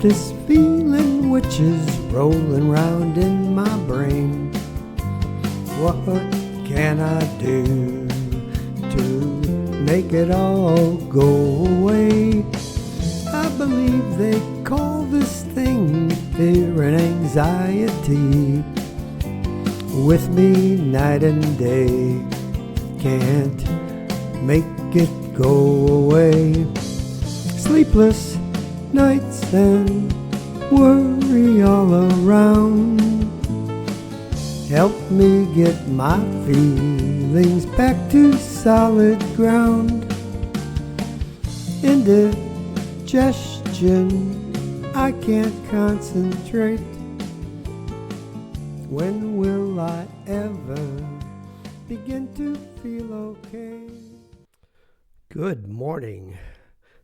this feeling which is rolling round in my brain. What can I do to make it all go away? I believe they call this thing fear and anxiety. With me night and day, can't make it go away. Sleepless nights and worry all around. Help me get my feelings back to solid ground. Indigestion, I can't concentrate. When will I ever begin to feel okay? Good morning.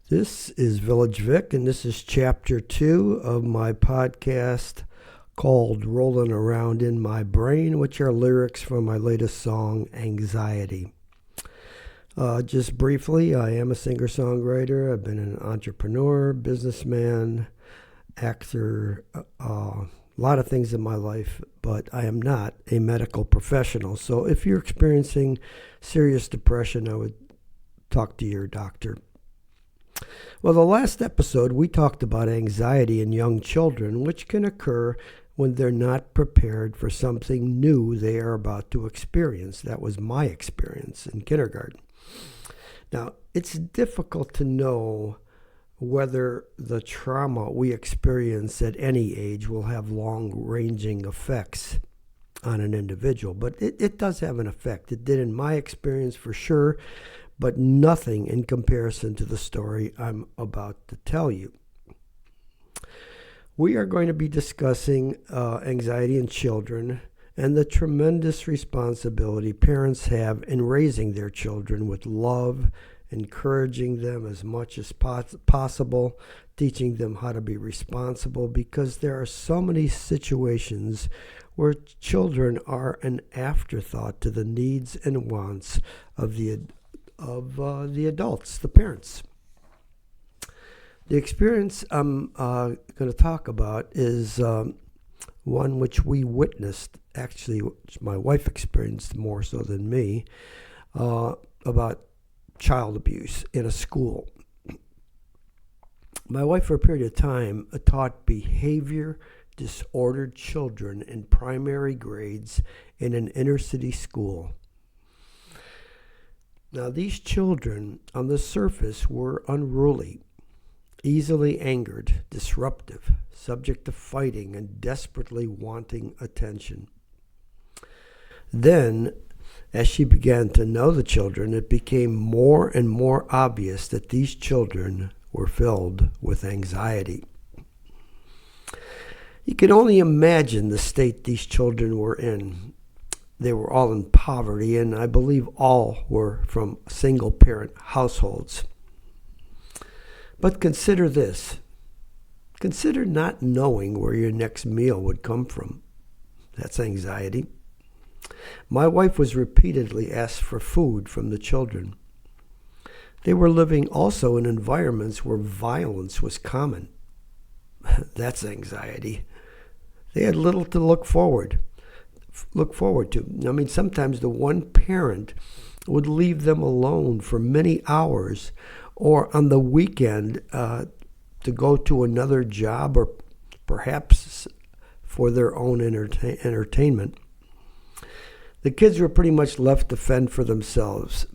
This is Village Vic, and this is chapter 2 of my podcast called Rollin' Around in My Brain, which are lyrics from my latest song, Anxiety. Just briefly, I am a singer-songwriter. I've been an entrepreneur, businessman, actor, a lot of things in my life, but I am not a medical professional. So if you're experiencing serious depression, I would talk to your doctor. Well, the last episode, we talked about anxiety in young children, which can occur when they're not prepared for something new they are about to experience. That was my experience in kindergarten. Now, it's difficult to know whether the trauma we experience at any age will have long-ranging effects on an individual, but it does have an effect. It did in my experience for sure, but nothing in comparison to the story I'm about to tell you. We are going to be discussing anxiety in children and the tremendous responsibility parents have in raising their children with love, encouraging them as much as possible, teaching them how to be responsible, because there are so many situations where children are an afterthought to the needs and wants of the adults, the parents. The experience I'm going to talk about is one which we witnessed, actually, which my wife experienced more so than me, about child abuse in a school. My wife, for a period of time, taught behavior disordered children in primary grades in an inner city school. Now, these children, on the surface, were unruly, easily angered, disruptive, subject to fighting, and desperately wanting attention. Then, as she began to know the children, it became more and more obvious that these children were filled with anxiety. You can only imagine the state these children were in. They were all in poverty, and I believe all were from single-parent households. But consider this. Consider not knowing where your next meal would come from. That's anxiety. My wife was repeatedly asked for food from the children. They were living also in environments where violence was common. That's anxiety. They had little to look forward to. I mean, sometimes the one parent would leave them alone for many hours, or on the weekend to go to another job, or perhaps for their own entertainment. The kids were pretty much left to fend for themselves.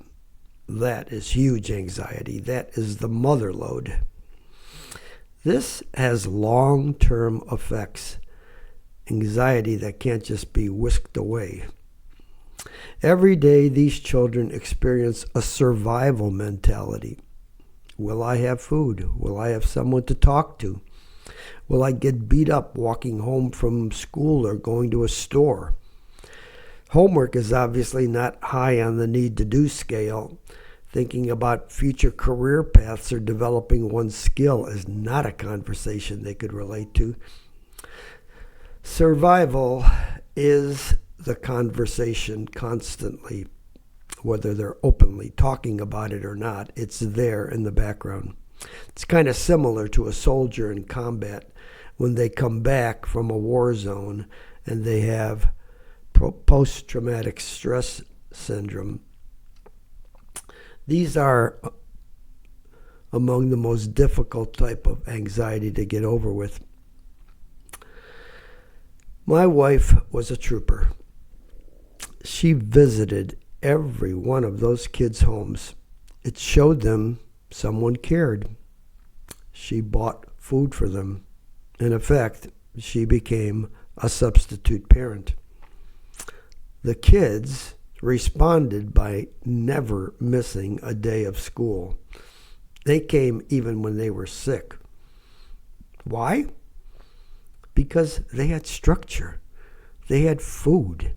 That is huge anxiety. That is the mother load. This has long-term effects. Anxiety that can't just be whisked away. Every day, these children experience a survival mentality. Will I have food? Will I have someone to talk to? Will I get beat up walking home from school or going to a store? Homework is obviously not high on the need-to-do scale. Thinking about future career paths or developing one's skill is not a conversation they could relate to. Survival is the conversation constantly, whether they're openly talking about it or not. It's there in the background. It's kind of similar to a soldier in combat when they come back from a war zone and they have post-traumatic stress syndrome. These are among the most difficult type of anxiety to get over with. My wife was a trooper. She visited every one of those kids' homes. It showed them someone cared. She bought food for them. In effect, she became a substitute parent. The kids responded by never missing a day of school. They came even when they were sick. Why? Because they had structure. They had food.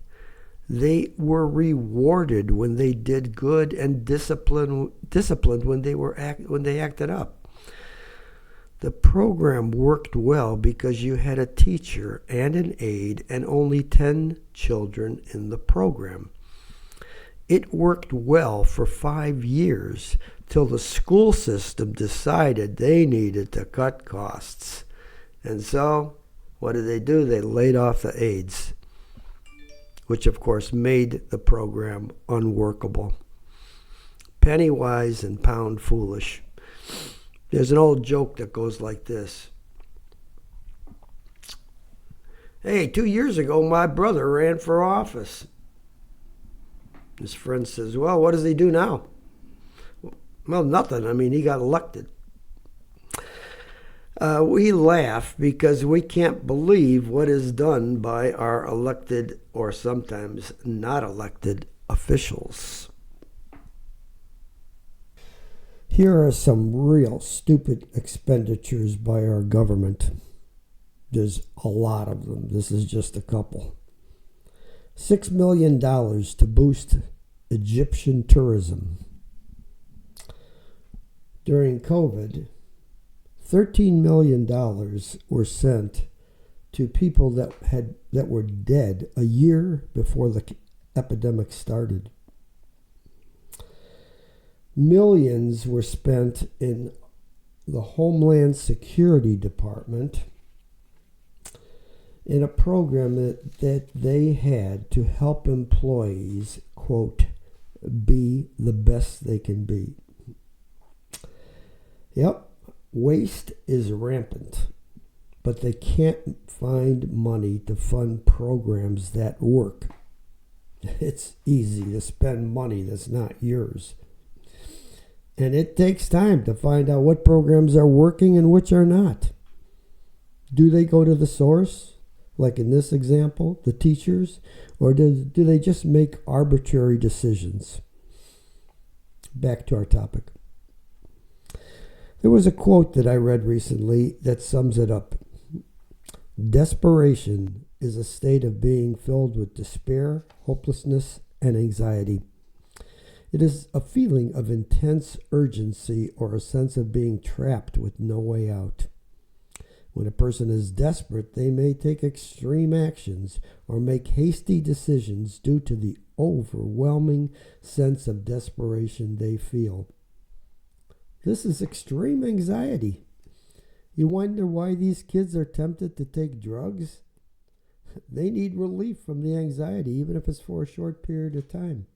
They were rewarded when they did good and disciplined when they acted up. The program worked well because you had a teacher and an aide and only 10 children in the program. It worked well for 5 years till the school system decided they needed to cut costs. And so, what did they do? They laid off the aides, which of course made the program unworkable. Penny wise and pound foolish. There's an old joke that goes like this. Hey, 2 years ago, my brother ran for office. His friend says, well, what does he do now? Well, nothing. I mean, he got elected. We laugh because we can't believe what is done by our elected or sometimes not elected officials. Here are some real stupid expenditures by our government. There's a lot of them. This is just a couple. $6 million to boost Egyptian tourism. During COVID, $13 million were sent to people that were dead a year before the epidemic started. Millions were spent in the Homeland Security Department in a program that they had to help employees, quote, be the best they can be. Yep, waste is rampant, but they can't find money to fund programs that work. It's easy to spend money that's not yours. And it takes time to find out what programs are working and which are not. Do they go to the source? Like in this example, the teachers, or do they just make arbitrary decisions? Back to our topic. There was a quote that I read recently that sums it up. Desperation is a state of being filled with despair, hopelessness, and anxiety. It is a feeling of intense urgency or a sense of being trapped with no way out. When a person is desperate, they may take extreme actions or make hasty decisions due to the overwhelming sense of desperation they feel. This is extreme anxiety. You wonder why these kids are tempted to take drugs? They need relief from the anxiety, even if it's for a short period of time.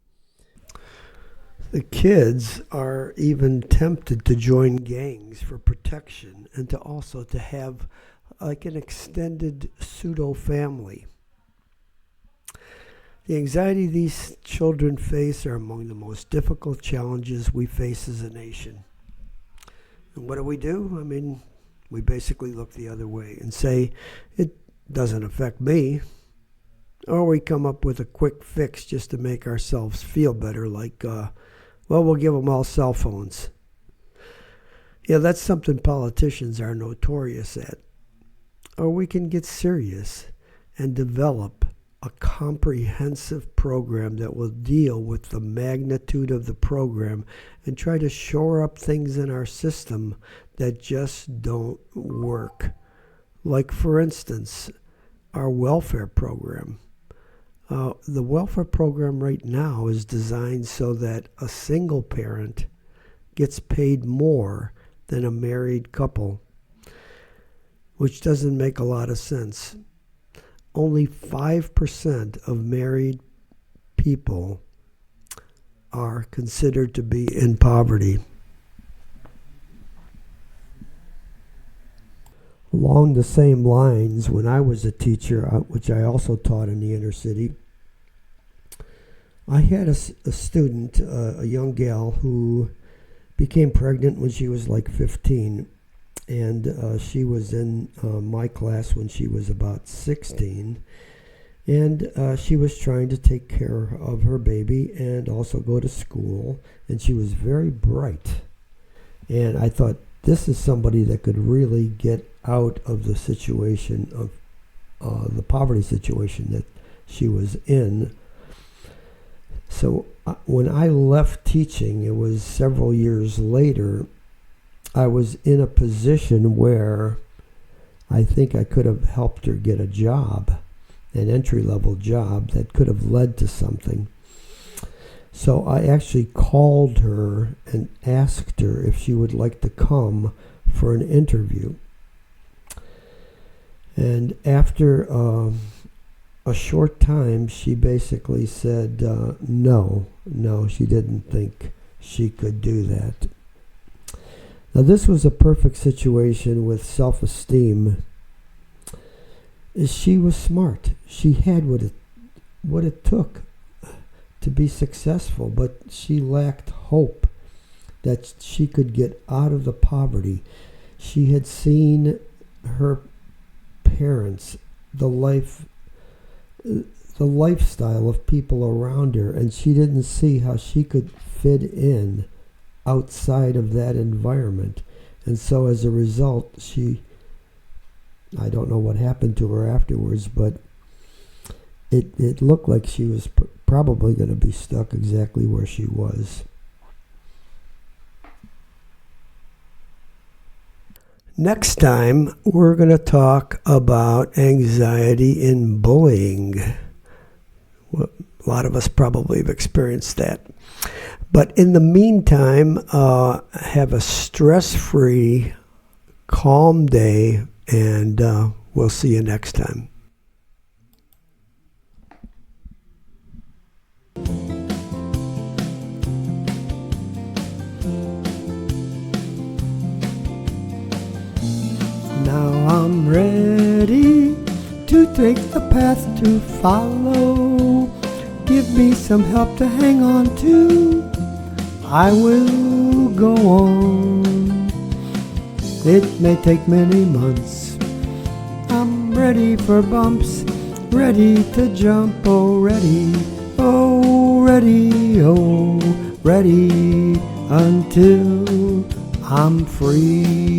The kids are even tempted to join gangs for protection and to also to have like an extended pseudo family. The anxiety these children face are among the most difficult challenges we face as a nation. And what do? I mean, we basically look the other way and say, it doesn't affect me. Or we come up with a quick fix just to make ourselves feel better, like, we'll give them all cell phones. Yeah, that's something politicians are notorious at. Or we can get serious and develop a comprehensive program that will deal with the magnitude of the program and try to shore up things in our system that just don't work. Like, for instance, our welfare program. The welfare program right now is designed so that a single parent gets paid more than a married couple, which doesn't make a lot of sense. Only 5% of married people are considered to be in poverty. Along the same lines, when I was a teacher, which I also taught in the inner city, I had a student, a young gal, who became pregnant when she was like 15. And she was in my class when she was about 16. And she was trying to take care of her baby and also go to school. And she was very bright. And I thought, this is somebody that could really get out of the situation of the poverty situation that she was in. So when I left teaching, it was several years later, I was in a position where I think I could have helped her get a job, an entry-level job that could have led to something. So I actually called her and asked her if she would like to come for an interview. And after a short time, she basically said no, she didn't think she could do that. Now, this was a perfect situation with self-esteem. She was smart. She had what it took to be successful, but she lacked hope that she could get out of the poverty. She had seen her parents, the lifestyle of people around her, and she didn't see how she could fit in outside of that environment. And so as a result, I don't know what happened to her afterwards, but it looked like she was probably going to be stuck exactly where she was. Next time, we're going to talk about anxiety in bullying. Well, a lot of us probably have experienced that. But in the meantime, have a stress-free, calm day, and we'll see you next time. Now I'm ready to take the path to follow. Give me some help to hang on to. I will go on. It may take many months. I'm ready for bumps, ready to jump, oh ready, oh ready, oh ready until I'm free.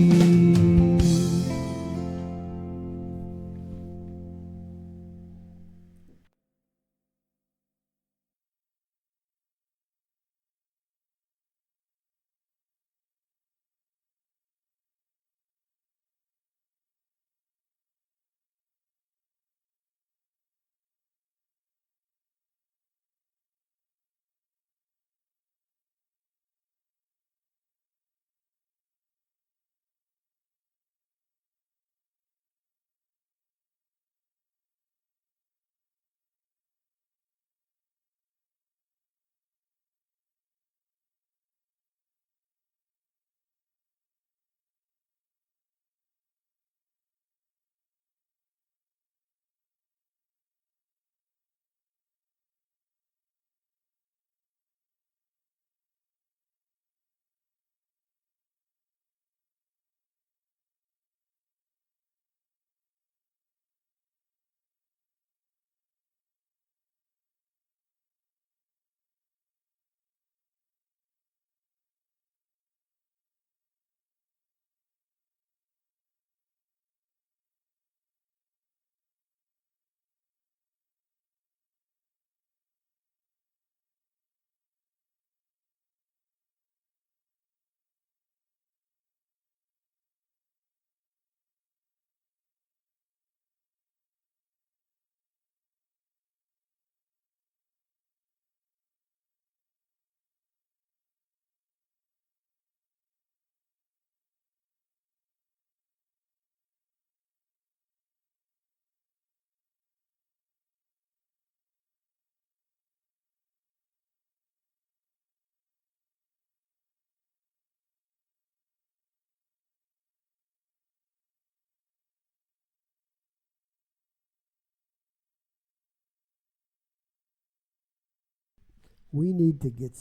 We need to get